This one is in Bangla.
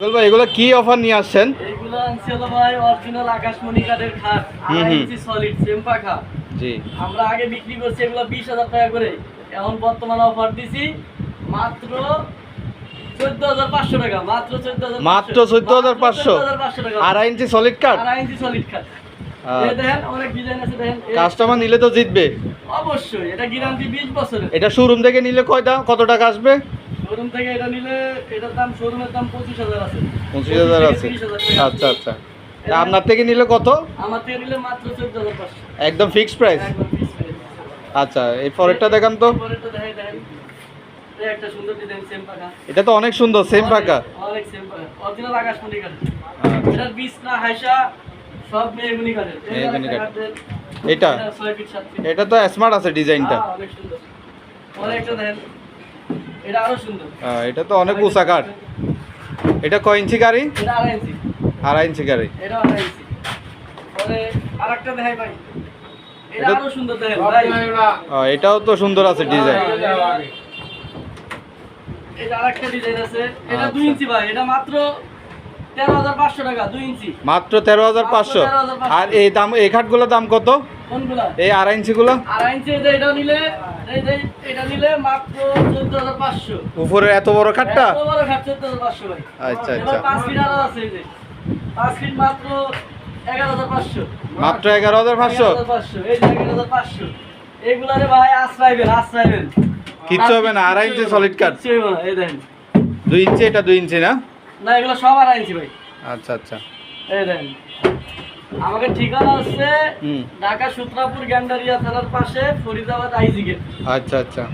ভাই এগুলো কি অফার নিয়ে আসছেন? এইগুলো আনছি হলো ভাই অরিজিনাল আকাশমণি কাঠের খাট, 2.5 ইঞ্চি সলিড সেম পাখা। জি, আমরা আগে বিক্রি করছি এগুলো 20,000 টাকা করে, এখন বর্তমানে অফার দিছি মাত্র 14,500 টাকা। মাত্র 14,500 টাকা। 2.5 ইঞ্চি সলিড কাঠ। 2.5 ইঞ্চি সলিড খাট। এই দেখেন অনেক ডিজাইন আছে, দেখেন কাস্টমার নিলে তো জিতবে অবশ্যই। এটা গ্যারান্টি 20 বছরের। এটা শোরুম থেকে নিলে কত টাকা আসবে? শোরুম থেকে এটা নিলে এটার দাম, শোরুমের দাম 25,000 আছে। 25,000 আছে। 30,000 টাকা। আচ্ছা আচ্ছা, আপনার থেকে নিলে কত? আমার থেকে নিলে মাত্র 14,500। একদম ফিক্সড প্রাইস। একদম ফিক্স প্রাইস। আচ্ছা, এই পরেরটা দেখান তো। পরেরটা দেখাই দেখেন। এই একটা সুন্দর ডিজাইন সেম পাখা। এটা তো অনেক সুন্দর, সেম পাকা। অনেক সেম পাখা। অরিজিনাল আকাশমণি কাঠের। আচ্ছা, এটার বিছনা হাইসা সব মেহগুনি কাঠের। মেহগনি কাঠ। কাঠের। এটা 6 ফিট 7 ফিট। এটা তো স্মার্ট আছে ডিজাইনটা। অনেক সুন্দর। অনেকটা দেখেন। এটা আরো সুন্দর। এটা তো অনেক উঁচা কাঠ। এটা কয় ইঞ্চি গাড়ি? এটা 2.5 ইঞ্চি। 2.5 ইঞ্চি গাড়ি। এটা 2.5 ইঞ্চি। পরে আরেকটা দেখাই ভাই। এটা এটা- আরো সুন্দর দেখেন ভাই। এটাও তো সুন্দর আছে ডিজাইন। এটা আরেকটা ডিজাইন আছে। এটা আচ্ছা। 2 ইঞ্চি ভাই। এটা মাত্র 13,500 টাকা 2 ইঞ্চি। মাত্র 13,500। আর এই দাম, এই খাটগুলোর দাম কত? কোনগুলা? এই 2.5 ইঞ্চিগুলো 2.5 ইঞ্চি এটা নিলে মাত্র 14,500। উপরে এত বড় খাটটা? এত বড় খাট 14,500 ভাই। আচ্ছা এবার আচ্ছা, 5 ফিট আরো আছে। এই যে 5 ফিট মাত্র 11,500। মাত্র 11,500। 11,500। এই যে 11,500। এইগুলারে ভাই আশ্রাইবেন। কিচ্ছু হবে না, 2.5 ইঞ্চি সলিড কাঠ। কিচ্ছু হবে না। এই দেখেন। 2 ইঞ্চি, এটা 2 ইঞ্চি না? না, এগুলো সব 2.5 ইঞ্চি ভাই। আচ্ছা আচ্ছা। এই দেখেন। আমাদের ঠিকানা হচ্ছে হুম। ঢাকা সূত্রাপুর গ্যান্ডারিয়া থানার পাশে, ফরিদাবাদ আইজি গেট। আচ্ছা আচ্ছা।